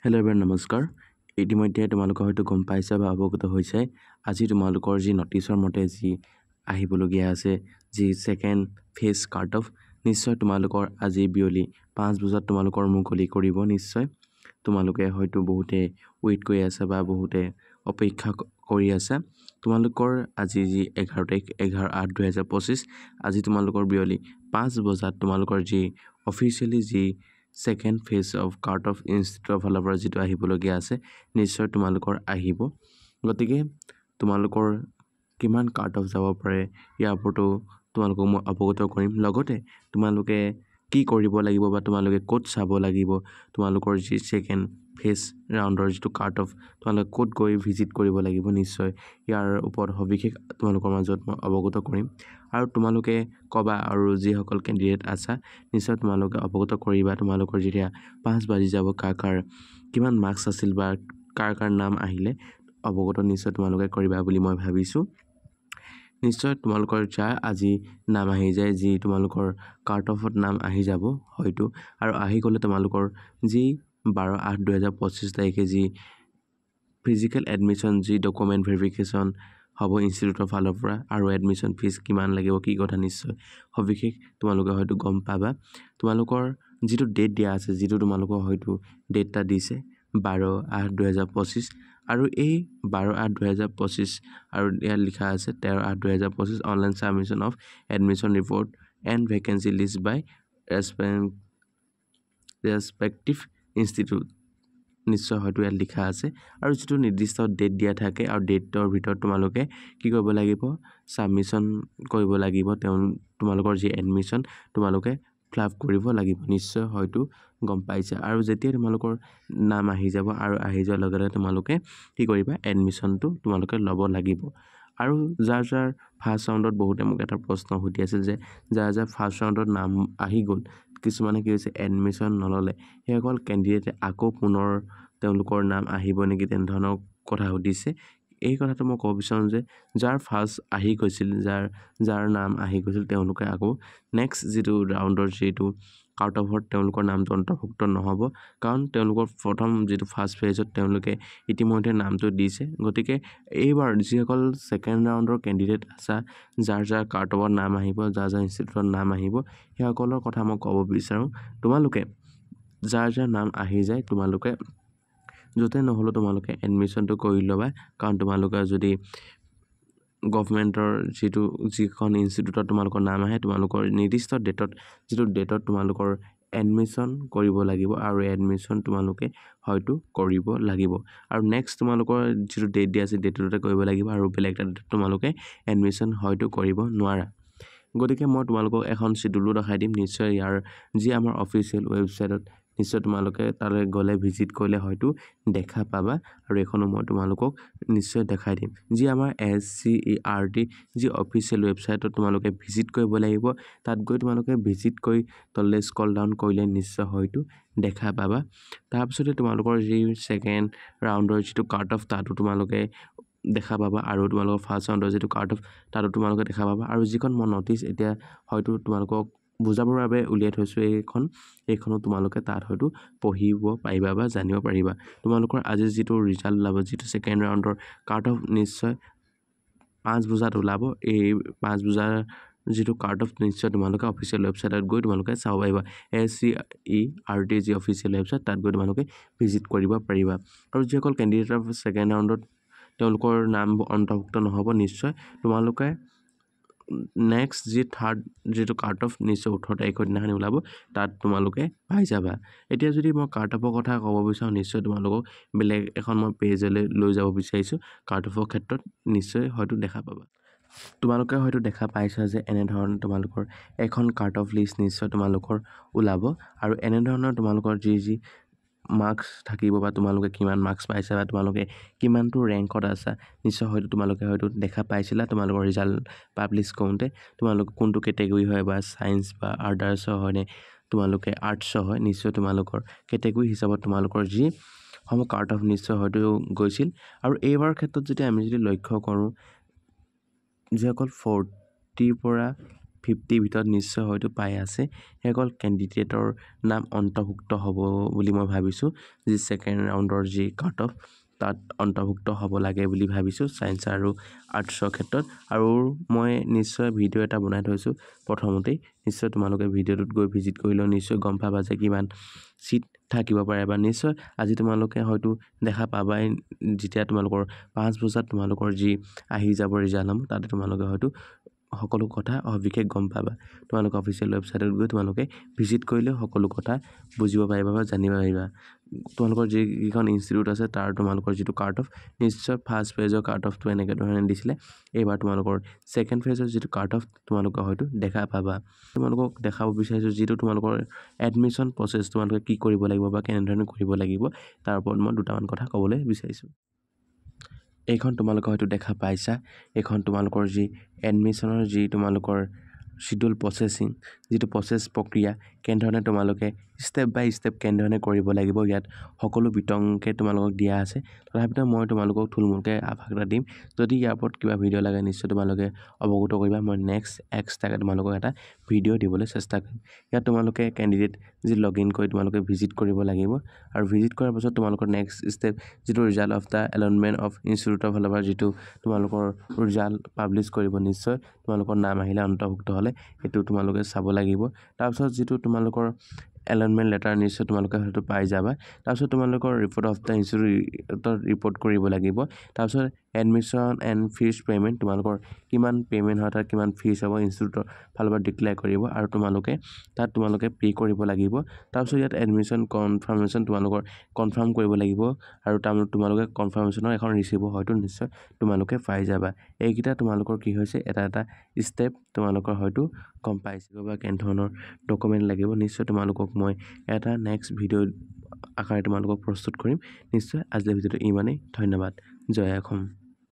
Hello' everyone নমস্কাৰ। ইতিমধ্যে তোমালোকে হয়তো গম পাইছা বা অৱগত হৈছে আজি তোমালোকৰ যি নটিচৰ মতে যি আহিবলগীয়া আছে যি ছেকেণ্ড ফেজ কাট অফ নিশ্চয় তোমালোকৰ আজি বিয়লি 5 বজাত তোমালোকৰ মুকলি কৰিব। নিশ্চয় তোমালোকে হয়তো বহুতে ৱেইট কৰি আছে বা বহুতে অপেক্ষা কৰি আছে। তোমালোকৰ আজি যি 11 তাৰিখ 11/8/2025 আজি তোমালোকৰ বিয়লি 5 বজাত তোমালোকৰ যি অফিচিয়েলি যি second phase of cut off ইনষ্টিটিউটৰ ফালৰ পৰা যিটো আহিবলগীয়া আছে নিশ্চয় তোমালোকৰ আহিব। গতিকে তোমালোকৰ কিমান কাট অফ যাব পাৰে ইয়াৰ ওপৰতো তোমালোকক মই অৱগত কৰিম। লগতে তোমালোকে কি কৰিব লাগিব বা তোমালোকে ক'ত চাব লাগিব, তোমালোকৰ যি ছেকেণ্ড ফেজ ৰাউণ্ডৰ যিটো কাট অফ তোমালোকে ক'ত গৈ ভিজিট কৰিব লাগিব, নিশ্চয় ইয়াৰ ওপৰত সবিশেষ তোমালোকৰ মাজত মই অৱগত কৰিম। আৰু তোমালোকে ক'বা আৰু যিসকল কেণ্ডিডেট আছা নিশ্চয় তোমালোকে অৱগত কৰিবা। তোমালোকৰ যেতিয়া 5 বাজি যাব কাৰ কিমান মাৰ্কছ আছিল বা কাৰ নাম আহিলে অৱগত নিশ্চয় তোমালোকে কৰিবা বুলি মই ভাবিছোঁ। নিশ্চয় তোমালোকৰ যাৰ আজি নাম আহি যায়, যি তোমালোকৰ কাট অফত নাম আহি যাব হয়তো, আৰু আহি গ'লে তোমালোকৰ যি 12/8/2025 তাৰিখে যি ফিজিকেল এডমিশ্যন যি ডকুমেণ্ট ভেৰিফিকেশ্যন হ'ব ইনষ্টিটিউটৰ ফালৰ পৰা আৰু এডমিশ্যন ফিজ কিমান লাগিব কি কথা নিশ্চয় সবিশেষ তোমালোকে হয়তো গম পাবা। তোমালোকৰ যিটো ডেট দিয়া আছে, যিটো তোমালোকৰ হয়তো ডেটটা দিছে 12/8/2025 আৰু এই 12/8/2025 আৰু ইয়াত লিখা আছে 13/8/2025 online submission of admission report and vacancy list by respective institute নিশ্চয় হয়তো ইয়াত লিখা আছে। আৰু যিটো নিৰ্দিষ্ট ডেট দিয়া থাকে আৰু ডেটৰ ভিতৰত তোমালোকে কি কৰিব লাগিব, ছাবমিশ্যন কৰিব লাগিব। তোমালোকৰ যি এডমিশ্যন তোমালোকে ফিল আপ কৰিব লাগিব। নিশ্চয় হয়তো গম পাইছা। আৰু যেতিয়া তোমালোকৰ নাম আহি যাব আৰু আহি যোৱাৰ লগে লগে তোমালোকে কি কৰিবা, এডমিশ্যনটো তোমালোকে ল'ব লাগিব। আৰু যাৰ ফাৰ্ষ্ট ৰাউণ্ডত বহুতে মোক এটা প্ৰশ্ন সুধি আছিল যে যাৰ ফাৰ্ষ্ট ৰাউণ্ডত নাম আহি গ'ল, কিছুমানে কি হৈছে এডমিশ্যন নল'লে, সেইসকল কেণ্ডিডেটে আকৌ পুনৰ তেওঁলোকৰ নাম আহিব নেকি তেনেধৰণৰ কথা সুধিছে। এই কথাটো মই ক'ব বিচাৰোঁ যে যাৰ ফাৰ্ষ্ট আহি গৈছিল, যাৰ নাম আহি গৈছিল তেওঁলোকে আকৌ নেক্সট যিটো ৰাউণ্ডৰ যিটো কাট অফত তেওঁলোকৰ নামটো অন্তৰ্ভুক্ত নহ'ব, কাৰণ তেওঁলোকৰ প্ৰথম যিটো ফাৰ্ষ্ট ফেজত তেওঁলোকে ইতিমধ্যে নামটো দিছে। গতিকে এইবাৰ যিসকল ছেকেণ্ড ৰাউণ্ডৰ কেণ্ডিডেট আছা, যাৰ কাট অফত নাম আহিব, যাৰ ইনষ্টিটিউটত নাম আহিব, সেইসকলৰ কথা মই ক'ব বিচাৰোঁ। তোমালোকে যাৰ নাম আহি যায় তোমালোকে য'তে নহ'লেও তোমালোকে এডমিশ্যনটো কৰি ল'বা। কাৰণ তোমালোকে যদি গভমেণ্টৰ যিখন ইনষ্টিটিউটত তোমালোকৰ নাম আহে, তোমালোকৰ নিৰ্দিষ্ট ডেটত তোমালোকৰ এডমিশ্যন কৰিব লাগিব আৰু এডমিশ্যন তোমালোকে হয়তো কৰিব লাগিব। আৰু নেক্সট তোমালোকৰ যিটো ডেট দিয়া আছে ডেটটোতে কৰিব লাগিব আৰু বেলেগ এটা ডেটত তোমালোকে এডমিশ্যন হয়তো কৰিব নোৱাৰা। গতিকে মই তোমালোকক এখন চিডিউলো দেখাই দিম। নিশ্চয় ইয়াৰ যি আমাৰ অফিচিয়েল ৱেবছাইটত নিশ্চয় তোমালোকে তালৈ গ'লে ভিজিট কৰিলে হয়তো দেখা পাবা, আৰু এইখনো মই তোমালোকক নিশ্চয় দেখাই দিম। যি আমাৰ SCERT যি অফিচিয়েল ৱেবছাইটত তোমালোকে ভিজিট কৰিব লাগিব, তাত গৈ তোমালোকে ভিজিট কৰি তললৈ স্ক্ৰল ডাউন কৰিলে নিশ্চয় হয়তো দেখা পাবা। তাৰপিছতে তোমালোকৰ যি ছেকেণ্ড ৰাউণ্ডৰ যিটো কাট অফ তাতো তোমালোকে দেখা পাবা, আৰু তোমালোকৰ ফাৰ্ষ্ট ৰাউণ্ডৰ যিটো কাট অফ তাতো তোমালোকে দেখা পাবা। আৰু যিখন মই নটিচ এতিয়া হয়তো তোমালোকক বুজাবৰ বাবে উলিয়াই থৈছোঁ, এইখনো তোমালোকে তাত হয়তো পঢ়িব পাৰিবা বা জানিব পাৰিবা। তোমালোকৰ আজি যিটো ৰিজাল্ট ওলাব, যিটো ছেকেণ্ড ৰাউণ্ডৰ কাট অফ নিশ্চয় 5 বজাত ওলাব। এই 5 বজাৰ যিটো কাট অফ নিশ্চয় তোমালোকে অফিচিয়েল ৱেবছাইটত গৈ তোমালোকে চাব পাৰিবা। SCERT যি অফিচিয়েল ৱেবছাইট তাত গৈ তোমালোকে ভিজিট কৰিব পাৰিবা। আৰু যিসকল কেণ্ডিডেটৰ ছেকেণ্ড ৰাউণ্ডত তেওঁলোকৰ নাম অন্তৰ্ভুক্ত নহ'ব, নিশ্চয় তোমালোকে নেক্সট থাৰ্ড যিটো কাট অফ নিশ্চয় 18 তাৰিখৰ দিনাখন ওলাব, তাত তোমালোকে পাই যাবা। এতিয়া যদি মই কাট অফৰ কথা ক'ব বিচাৰোঁ, নিশ্চয় তোমালোকক বেলেগ এখন মই পেজলৈ লৈ যাব বিচাৰিছোঁ। কাট অফৰ ক্ষেত্ৰত নিশ্চয় হয়তো দেখা পাবা। তোমালোকে হয়তো দেখা পাইছা যে এনেধৰণৰ তোমালোকৰ এখন কাট অফ লিষ্ট নিশ্চয় তোমালোকৰ ওলাব, আৰু এনেধৰণৰ তোমালোকৰ যি মাৰ্কছ থাকিব বা তোমালোকে কিমান মাৰ্কছ পাইছা বা তোমালোকে কিমানটো ৰেংকত আছা, নিশ্চয় হয়তো তোমালোকে হয়তো দেখা পাইছিলা তোমালোকৰ ৰিজাল্ট পাব্লিছ কৰোঁতে। তোমালোক কোনটো কেটেগৰী হয় বা ছায়েন্স বা আৰ্টছৰ হয়নে তোমালোকে আৰ্টছৰ হয়, নিশ্চয় তোমালোকৰ কেটেগৰী হিচাপত তোমালোকৰ যি সমূহ কাট অফ নিশ্চয় হয়তো গৈছিল। আৰু এইবাৰ ক্ষেত্ৰত যদি আমি লক্ষ্য কৰোঁ, যিসকল 40 পৰা 50 ভিতৰত নিশ্চয় হয়তো পাই আছে সেইসকল কেণ্ডিডেটৰ নাম অন্তৰ্ভুক্ত হ'ব বুলি মই ভাবিছোঁ যি ছেকেণ্ড ৰাউণ্ডৰ যি কাট অফ তাত অন্তৰ্ভুক্ত হ'ব লাগে বুলি ভাবিছোঁ ছায়েন্স আৰু আৰ্টছৰ ক্ষেত্ৰত আৰু মই নিশ্চয় ভিডিঅ' এটা বনাই থৈছোঁ প্ৰথমতেই নিশ্চয় তোমালোকে ভিডিঅ'টোত গৈ ভিজিট কৰিলেও নিশ্চয় গম পাবা যে কিমান চিট থাকিব পাৰে বা নিশ্চয় আজি তোমালোকে হয়তো দেখা পাবাই যেতিয়া তোমালোকৰ 5 বজাত তোমালোকৰ যি আহি যাব ৰিজাল্ট তাতে তোমালোকে হয়তো সকলো কথা অবিশেষ গম পাবা তোমালোকে অফিচিয়েল ৱেবছাইটত গৈ তোমালোকে ভিজিট কৰিলে সকলো কথা বুজিব পাৰিবা বা জানিব পাৰিবা তোমালোকৰ যিখন ইনষ্টিটিউট আছে তাৰ তোমালোকৰ যিটো কাট অফ নিশ্চয় ফাৰ্ষ্ট ফেজৰ কাট অফটো এনেকৈ ধৰণে দিছিলে এইবাৰ তোমালোকৰ ছেকেণ্ড ফেজৰ যিটো কাট অফ তোমালোকে হয়তো দেখা পাবা তোমালোকক দেখাব বিচাৰিছোঁ যিটো তোমালোকৰ এডমিশ্যন প্ৰচেছ তোমালোকে কি কৰিব লাগিব বা কেনেধৰণে কৰিব লাগিব তাৰ ওপৰত মই দুটামান কথা ক'বলৈ বিচাৰিছোঁ এইখন তোমালোকে হয়তো দেখা পাইছা এইখন তোমালোকৰ যি এডমিশ্যনৰ যি তোমালোকৰ শিডিউল প্ৰচেছিং যিটো প্ৰচেছ প্ৰক্ৰিয়া কেনেধৰণে তোমালোকে ষ্টেপ বাই ষ্টেপ কেনেধৰণে কৰিব লাগিব ইয়াত সকলো বিতংকে তোমালোকক দিয়া আছে তথাপিতো মই তোমালোকক থুলমূলকৈ আভাস এটা দিম যদি ইয়াৰ ওপৰত কিবা ভিডিঅ' লাগে নিশ্চয় তোমালোকে অৱগত কৰিবা মই নেক্সট এক্সট্ৰাকৈ তোমালোকক এটা ভিডিঅ' দিবলৈ চেষ্টা কৰিম ইয়াত তোমালোকে কেণ্ডিডেট যি লগ ইন কৰি তোমালোকে ভিজিট কৰিব লাগিব আৰু ভিজিট কৰাৰ পাছত তোমালোকৰ নেক্সট ষ্টেপ যিটো result of the allotment of ইনষ্টিটিউটৰ ফালৰ পৰা যিটো তোমালোকৰ ৰিজাল্ট পাব্লিছ কৰিব নিশ্চয় তোমালোকৰ নাম আহিলে অন্তৰ্ভুক্ত হ'লে এইটো তোমালোকে চাব লাগিব তাৰপিছত যিটো তোমালোকৰ এলটমেণ্ট লেটাৰ নিশ্চয় তোমালোকে হয়তো পাই যাবা তাৰপিছত তোমালোকৰ ৰিপৰ্ট অফ দ্য ইনষ্টিটিউটত ৰিপৰ্ট কৰিব লাগিব তাৰপিছত এডমিশ্যন এণ্ড ফিজ পে'মেণ্ট তোমালোকৰ কিমান পে'মেণ্ট হয় তাত কিমান ফিজ হ'ব ইনষ্টিটিউটৰ ফালৰ পৰা ডিক্লেয়াৰ কৰিব আৰু তোমালোকে পে' কৰিব লাগিব তাৰপিছত ইয়াত এডমিশ্যন কনফাৰ্মেশ্যন তোমালোকৰ কনফাৰ্ম কৰিব লাগিব আৰু তোমালোকে কনফাৰ্মেশ্যনৰ এখন ৰিচিভ হয়তো নিশ্চয় তোমালোকে পাই যাবা এইকেইটা তোমালোকৰ কি হৈছে এটা ষ্টেপ তোমালোকৰ হয়তো গম পাইছে বা কেনেধৰণৰ ডকুমেণ্ট লাগিব নিশ্চয় তোমালোকক মই এটা নেক্সট ভিডিঅ' আকাৰে তোমালোকক প্ৰস্তুত কৰিম নিশ্চয় আজিৰ ভিডিঅ'টো ইমানেই ধন্যবাদ জয় অসম